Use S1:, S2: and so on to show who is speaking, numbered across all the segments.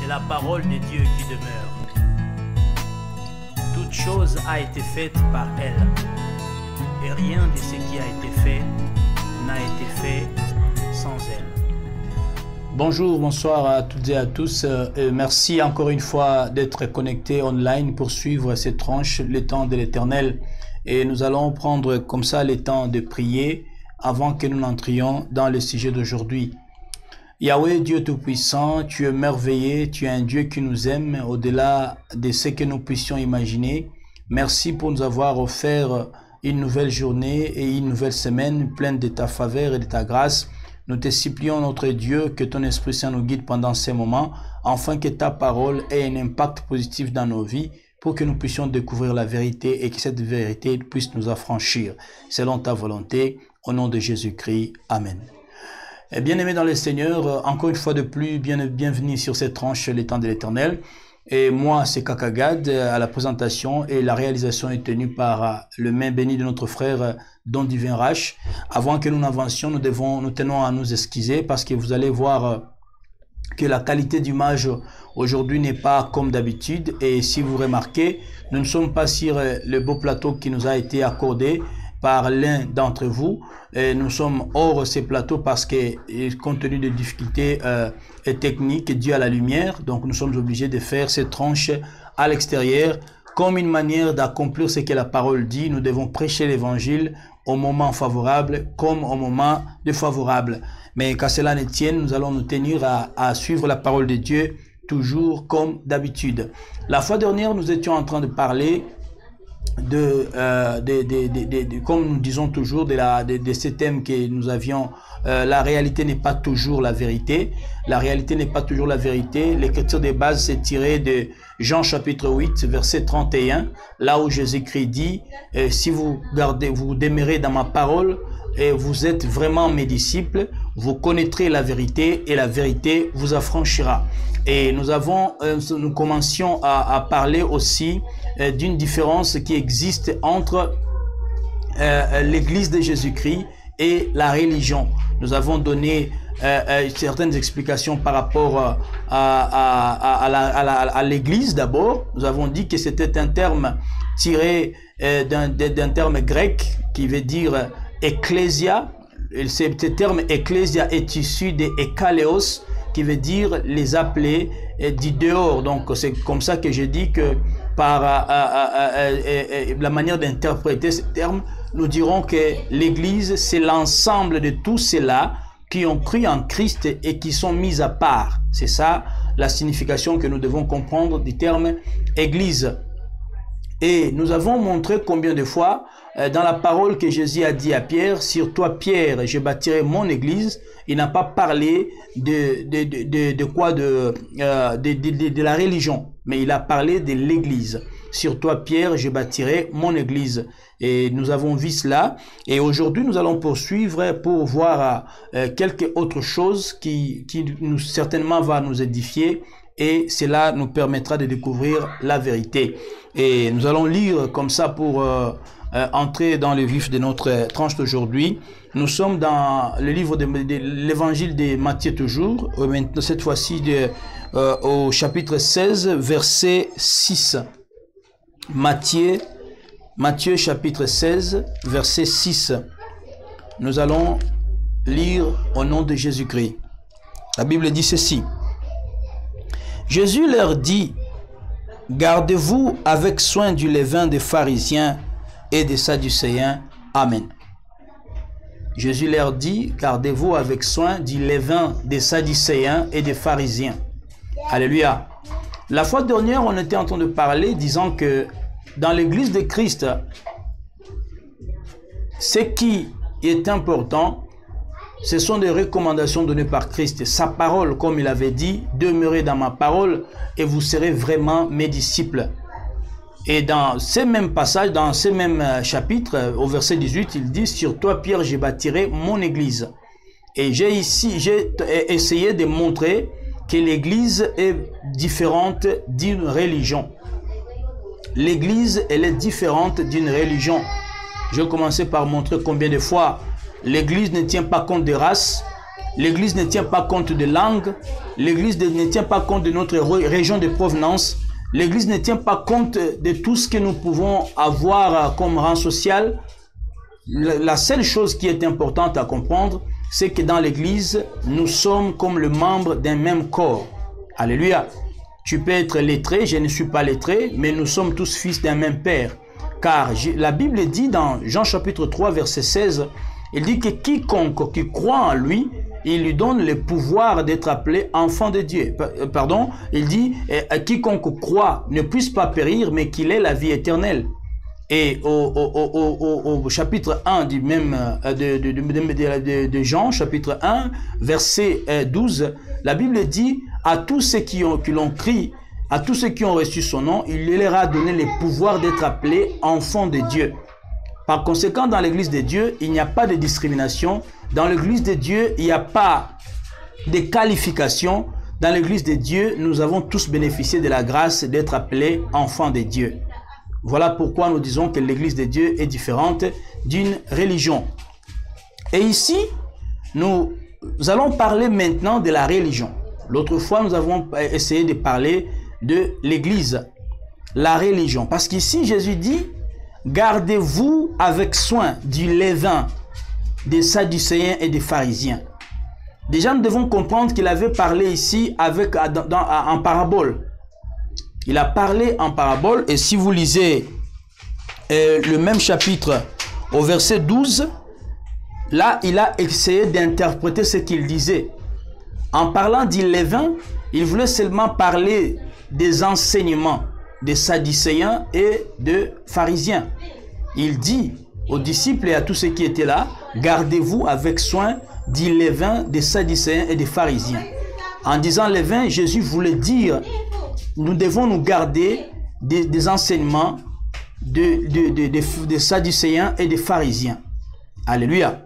S1: c'est la parole de Dieu qui demeure. Toute chose a été faite par elle, et rien de ce qui a été fait n'a été fait sans elle.
S2: Bonjour, bonsoir à toutes et à tous. Merci encore une fois d'être connectés online pour suivre cette tranche, le temps de l'Éternel. Et nous allons prendre comme ça le temps de prier avant que nous n'entrions dans le sujet d'aujourd'hui. Yahweh, Dieu Tout-Puissant, tu es merveilleux, tu es un Dieu qui nous aime au-delà de ce que nous puissions imaginer. Merci pour nous avoir offert une nouvelle journée et une nouvelle semaine pleine de ta faveur et de ta grâce. Nous te supplions, notre Dieu, que ton Esprit Saint nous guide pendant ces moments, afin que ta parole ait un impact positif dans nos vies, pour que nous puissions découvrir la vérité et que cette vérité puisse nous affranchir. Selon ta volonté, au nom de Jésus-Christ. Amen. Bien-aimés dans le Seigneur, encore une fois de plus, bienvenue sur cette tranche, les temps de l'Éternel. Et moi, c'est Kakagad à la présentation et la réalisation est tenue par le main béni de notre frère Don Divin Rach. Avant que nous n'avancions, nous tenons à nous excuser parce que vous allez voir que la qualité d'image aujourd'hui n'est pas comme d'habitude. Et si vous remarquez, nous ne sommes pas sur le beau plateau qui nous a été accordé par l'un d'entre vous. Et nous sommes hors ces plateaux parce que, compte tenu des difficultés techniques dues à la lumière, donc nous sommes obligés de faire ces tranches à l'extérieur comme une manière d'accomplir ce que la parole dit. Nous devons prêcher l'évangile au moment favorable comme au moment défavorable. Mais qu'à cela ne tienne, nous allons nous tenir à suivre la parole de Dieu toujours comme d'habitude. La fois dernière, nous étions en train de parler comme nous disons toujours, de ces thèmes que nous avions. La réalité n'est pas toujours la vérité. La réalité n'est pas toujours la vérité. L'écriture de base s'est tirée de Jean chapitre 8, verset 31, là où Jésus-Christ dit, si vous demeurez dans ma parole, et vous êtes vraiment mes disciples, vous connaîtrez la vérité et la vérité vous affranchira. Et nous commencions à parler aussi d'une différence qui existe entre l'Église de Jésus-Christ et la religion. Nous avons donné certaines explications par rapport à l'Église d'abord. Nous avons dit que c'était un terme tiré d'un terme grec qui veut dire ecclésia. Ce terme ecclésia est issu de ekaleos, qui veut dire les appelés du dehors. Donc c'est comme ça que je dis que par la manière d'interpréter ce terme, nous dirons que l'Église, c'est l'ensemble de tous ceux-là qui ont cru en Christ et qui sont mis à part. C'est ça la signification que nous devons comprendre du terme Église. Et nous avons montré combien de fois dans la parole que Jésus a dit à Pierre, sur toi Pierre, je bâtirai mon église. Il n'a pas parlé de la religion, mais il a parlé de l'église. Sur toi Pierre, je bâtirai mon église. Et nous avons vu cela. Et aujourd'hui, nous allons poursuivre pour voir quelque autre chose qui certainement va nous édifier. Et cela nous permettra de découvrir la vérité. Et nous allons lire comme ça pour entrer dans le vif de notre tranche d'aujourd'hui. Nous sommes dans le livre de l'évangile de Matthieu toujours, cette fois-ci au chapitre 16, verset 6. Matthieu chapitre 16, verset 6. Nous allons lire au nom de Jésus-Christ. La Bible dit ceci. Jésus leur dit, gardez-vous avec soin du levain des pharisiens et des sadducéens. Amen. Jésus leur dit, gardez-vous avec soin du levain des sadducéens et des pharisiens. Alléluia. La fois dernière, on était en train de parler disant que dans l'église de Christ, ce qui est important, ce sont des recommandations données par Christ. Sa parole, comme il avait dit, demeurez dans ma parole et vous serez vraiment mes disciples. Et dans ces mêmes passages, dans ces mêmes chapitres, au verset 18, il dit, sur toi Pierre, je bâtirai mon église. Et j'ai essayé de montrer que l'église est différente d'une religion. L'église, elle est différente d'une religion. Je vais commencer par montrer combien de fois l'église ne tient pas compte des races, L'Église ne tient pas compte de langue. L'Église ne tient pas compte de notre région de provenance. L'Église ne tient pas compte de tout ce que nous pouvons avoir comme rang social. La seule chose qui est importante à comprendre, c'est que dans l'Église, nous sommes comme le membre d'un même corps. Alléluia. Tu peux être lettré, je ne suis pas lettré, mais nous sommes tous fils d'un même Père. Car la Bible dit dans Jean chapitre 3, verset 16, il dit que quiconque qui croit en lui, il lui donne le pouvoir d'être appelé enfant de Dieu. Pardon, il dit quiconque croit ne puisse pas périr, mais qu'il ait la vie éternelle. Et au chapitre 1 du même de Jean, chapitre 1, verset 12, la Bible dit à tous ceux qui l'ont crié, à tous ceux qui ont reçu son nom, il leur a donné le pouvoir d'être appelés enfants de Dieu. Par conséquent, dans l'église de Dieu, il n'y a pas de discrimination. Dans l'église de Dieu, il n'y a pas de qualification. Dans l'église de Dieu, nous avons tous bénéficié de la grâce d'être appelés enfants de Dieu. Voilà pourquoi nous disons que l'église de Dieu est différente d'une religion. Et ici, nous allons parler maintenant de la religion. L'autre fois, nous avons essayé de parler de l'église, la religion. Parce qu'ici, Jésus dit, gardez-vous avec soin du levain des Sadducéens et des pharisiens. Déjà, nous devons comprendre qu'il avait parlé ici en parabole. Il a parlé en parabole, et si vous lisez le même chapitre au verset 12, là, il a essayé d'interpréter ce qu'il disait. En parlant du levain, il voulait seulement parler des enseignements des Sadducéens et des pharisiens. Il dit aux disciples et à tous ceux qui étaient là, gardez-vous avec soin du levain des Sadducéens et des pharisiens. En disant levain, Jésus voulait dire, nous devons nous garder des enseignements des Sadducéens et des pharisiens. Alléluia.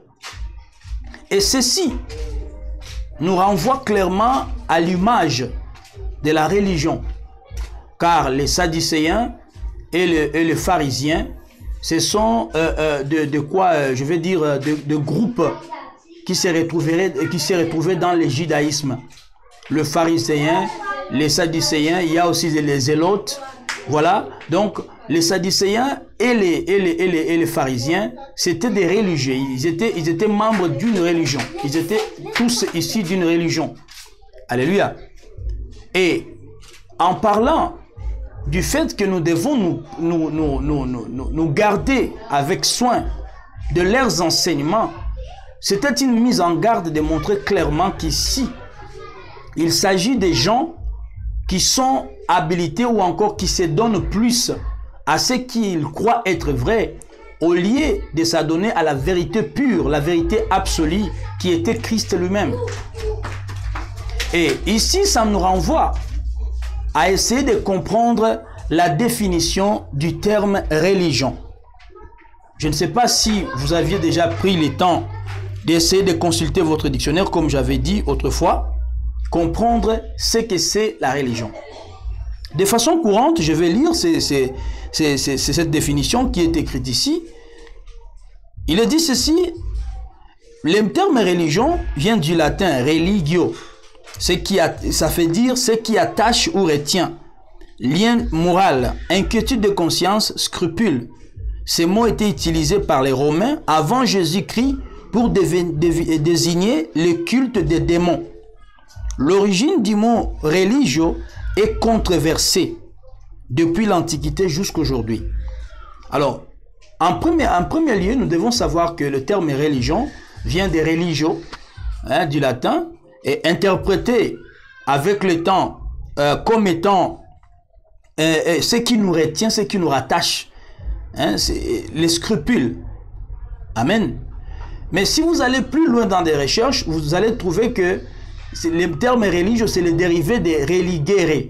S2: Et ceci nous renvoie clairement à l'image de la religion. Car les Sadducéens et les pharisiens, ce sont de groupes qui se retrouvaient dans le judaïsme. Le pharisien, les Sadducéens, il y a aussi les zélotes. Voilà. Donc, les Sadducéens et les pharisiens, c'était des religieux. Ils étaient membres d'une religion. Ils étaient tous issus d'une religion. Alléluia. Et en parlant du fait que nous devons nous garder avec soin de leurs enseignements, c'était une mise en garde de montrer clairement qu'ici, il s'agit des gens qui sont habilités ou encore qui se donnent plus à ce qu'ils croient être vrai, au lieu de s'adonner à la vérité pure, la vérité absolue qui était Christ lui-même. Et ici, ça nous renvoie à essayer de comprendre la définition du terme religion. Je ne sais pas si vous aviez déjà pris le temps d'essayer de consulter votre dictionnaire, comme j'avais dit autrefois, comprendre ce que c'est la religion. De façon courante, je vais lire cette définition qui est écrite ici. Il est dit ceci, le terme religion vient du latin religio, ça fait dire ce qui attache ou retient, lien moral, inquiétude de conscience, scrupule. Ces mots étaient utilisés par les Romains avant Jésus-Christ pour désigner le culte des démons. L'origine du mot religio est controversée depuis l'Antiquité jusqu'à aujourd'hui. Alors, en premier lieu, nous devons savoir que le terme religion vient de religio, du latin, et interprété avec le temps comme étant ce qui nous retient, ce qui nous rattache, c'est les scrupules. Amen. Mais si vous allez plus loin dans des recherches, vous allez trouver que le terme religieux, c'est le dérivé de religere.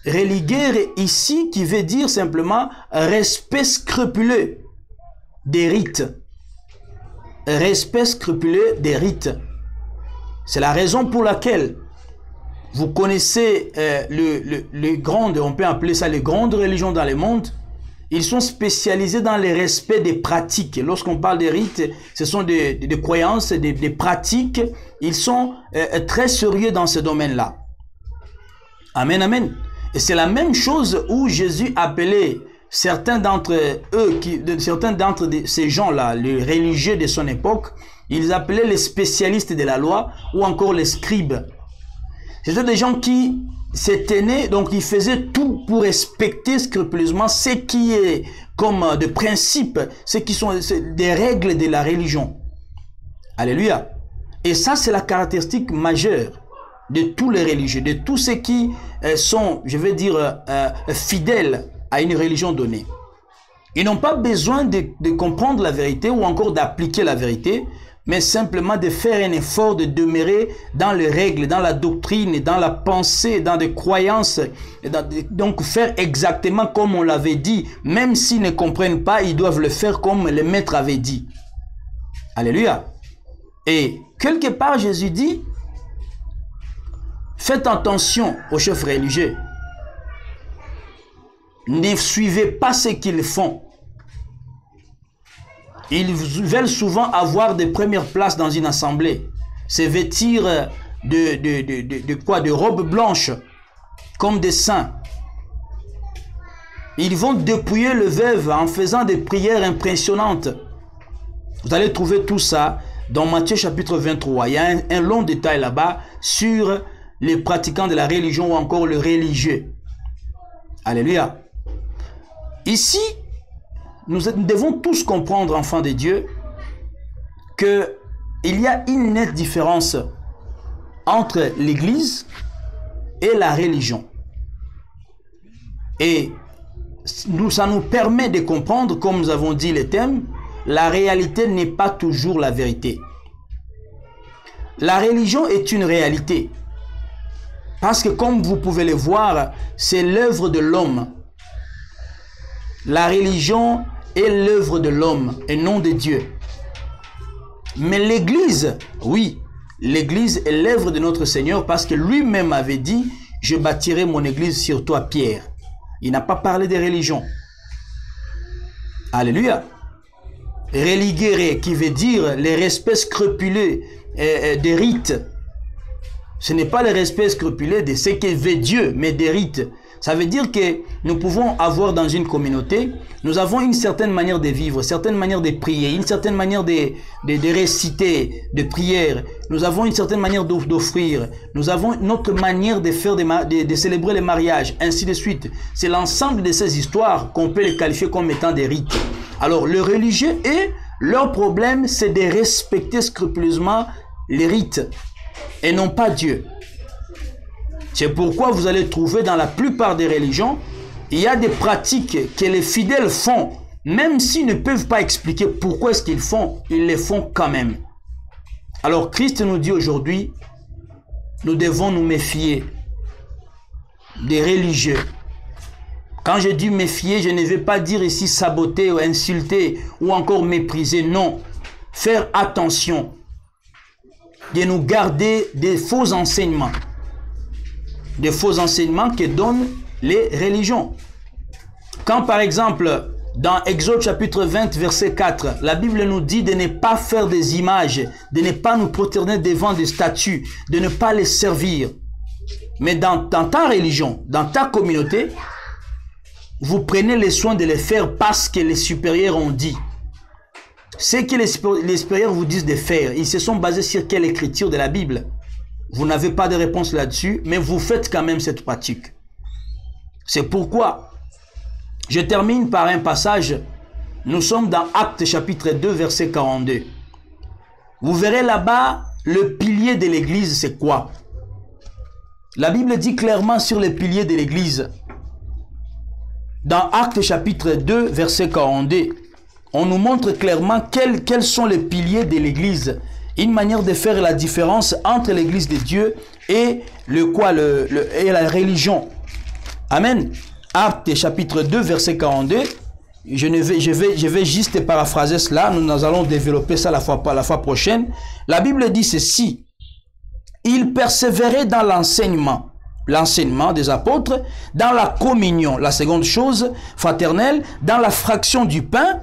S2: Religere ici qui veut dire simplement respect scrupuleux des rites. Respect scrupuleux des rites. C'est la raison pour laquelle vous connaissez les grandes, on peut appeler ça les grandes religions dans le monde. ils sont spécialisés dans le respect des pratiques. Lorsqu'on parle des rites, ce sont des croyances, des pratiques. Ils sont très sérieux dans ce domaine-là. Amen, amen. Et c'est la même chose où Jésus appelait certains d'entre eux, certains d'entre ces gens-là, les religieux de son époque, ils appelaient les spécialistes de la loi ou encore les scribes. C'était des gens qui se tenaient, donc ils faisaient tout pour respecter scrupuleusement ce qui est comme de principe, ce qui sont des règles de la religion. Alléluia. Et ça, c'est la caractéristique majeure de tous les religieux, de tous ceux qui sont, je vais dire, fidèles à une religion donnée. Ils n'ont pas besoin de comprendre la vérité ou encore d'appliquer la vérité, mais simplement de faire un effort de demeurer dans les règles, dans la doctrine, dans la pensée, dans des croyances. Donc faire exactement comme on l'avait dit, même s'ils ne comprennent pas, ils doivent le faire comme le maître avait dit. Alléluia. Et quelque part, Jésus dit, faites attention aux chefs religieux. Ne suivez pas ce qu'ils font. Ils veulent souvent avoir des premières places dans une assemblée. Se vêtir de robes blanches, comme des saints. Ils vont dépouiller le veuve en faisant des prières impressionnantes. Vous allez trouver tout ça dans Matthieu chapitre 23. Il y a un long détail là-bas sur les pratiquants de la religion ou encore le religieux. Alléluia. Ici, nous devons tous comprendre, enfants de Dieu, qu'il y a une nette différence entre l'Église et la religion. Et ça nous permet de comprendre, comme nous avons dit les thèmes, la réalité n'est pas toujours la vérité. La religion est une réalité. Parce que comme vous pouvez le voir, c'est l'œuvre de l'homme. La religion est l'œuvre de l'homme et non de Dieu. Mais l'Église, oui, l'Église est l'œuvre de notre Seigneur parce que lui-même avait dit, je bâtirai mon Église sur toi, Pierre. Il n'a pas parlé de religion. Alléluia. Religere, qui veut dire les respects scrupuleux des rites. Ce n'est pas le respect scrupuleux de ce que veut Dieu, mais des rites. Ça veut dire que nous pouvons avoir dans une communauté, nous avons une certaine manière de vivre, certaine manière de prier, une certaine manière de réciter, de prière. Nous avons une certaine manière d'offrir. Nous avons notre manière de faire de célébrer les mariages, ainsi de suite. C'est l'ensemble de ces histoires qu'on peut les qualifier comme étant des rites. Alors, le religieux et leur problème, c'est de respecter scrupuleusement les rites et non pas Dieu. C'est pourquoi vous allez trouver dans la plupart des religions, il y a des pratiques que les fidèles font, même s'ils ne peuvent pas expliquer pourquoi est-ce qu'ils font, ils les font quand même. Alors Christ nous dit aujourd'hui, nous devons nous méfier des religieux. Quand je dis méfier, je ne veux pas dire ici saboter ou insulter ou encore mépriser, non. Faire attention de nous garder des faux enseignements. Des faux enseignements que donnent les religions. Quand par exemple, dans Exode chapitre 20, verset 4, la Bible nous dit de ne pas faire des images, de ne pas nous prosterner devant des statues, de ne pas les servir. Mais dans ta religion, dans ta communauté, vous prenez les soins de les faire parce que les supérieurs ont dit. Ce que les supérieurs vous disent de faire, ils se sont basés sur quelle écriture de la Bible? Vous n'avez pas de réponse là-dessus, mais vous faites quand même cette pratique. C'est pourquoi je termine par un passage. Nous sommes dans Actes chapitre 2, verset 42. Vous verrez là-bas, le pilier de l'église, c'est quoi? La Bible dit clairement sur les piliers de l'église. Dans Actes chapitre 2, verset 42, on nous montre clairement quels sont les piliers de l'église. Une manière de faire la différence entre l'église de Dieu et et la religion. Amen. Actes chapitre 2, verset 42. Je vais juste paraphraser cela. Nous allons développer ça la fois prochaine. La Bible dit ceci. Ils persévéraient dans l'enseignement l'enseignement des apôtres, dans la communion, la seconde chose fraternelle, dans la fraction du pain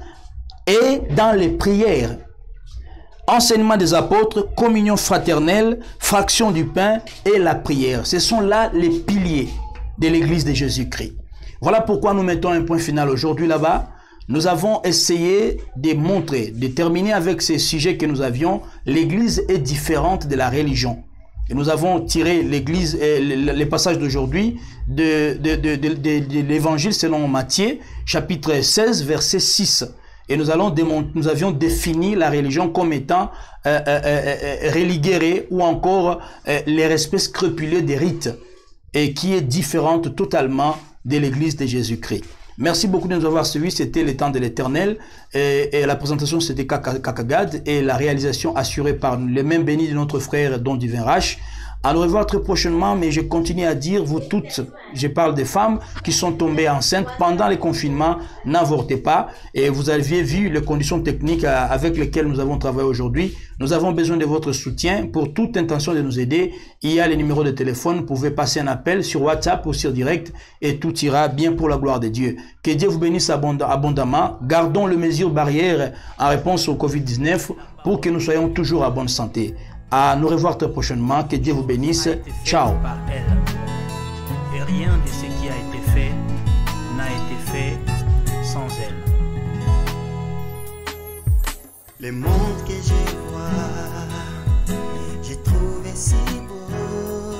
S2: et dans les prières. Enseignement des apôtres, communion fraternelle, fraction du pain et la prière. Ce sont là les piliers de l'Église de Jésus-Christ. Voilà pourquoi nous mettons un point final aujourd'hui là-bas. Nous avons essayé de montrer, de terminer avec ces sujets que nous avions. L'Église est différente de la religion. Et nous avons tiré l'Église, les passages d'aujourd'hui de l'Évangile selon Matthieu, chapitre 16, verset 6. Et nous avions défini la religion comme étant religérée ou encore les respects scrupuleux des rites et qui est différente totalement de l'Église de Jésus-Christ. Merci beaucoup de nous avoir suivis. C'était le temps de l'Éternel et la présentation c'était Kakagad et la réalisation assurée par les mains bénies de notre frère Don Divin Rach. À nous revoir très prochainement, mais je continue à dire, vous toutes, je parle des femmes qui sont tombées enceintes pendant les confinements, n'avortez pas. Et vous aviez vu les conditions techniques avec lesquelles nous avons travaillé aujourd'hui. Nous avons besoin de votre soutien. Pour toute intention de nous aider, il y a les numéros de téléphone. Vous pouvez passer un appel sur WhatsApp ou sur direct et tout ira bien pour la gloire de Dieu. Que Dieu vous bénisse abondamment. Gardons les mesures barrières en réponse au Covid-19 pour que nous soyons toujours en bonne santé. À nous revoir très prochainement. Que Dieu vous bénisse. Ciao.
S1: Par elle. Et rien de ce qui a été fait n'a été fait sans elle.
S3: Le monde que je vois, j'ai trouvé si beau.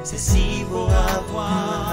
S3: C'est si beau à voir.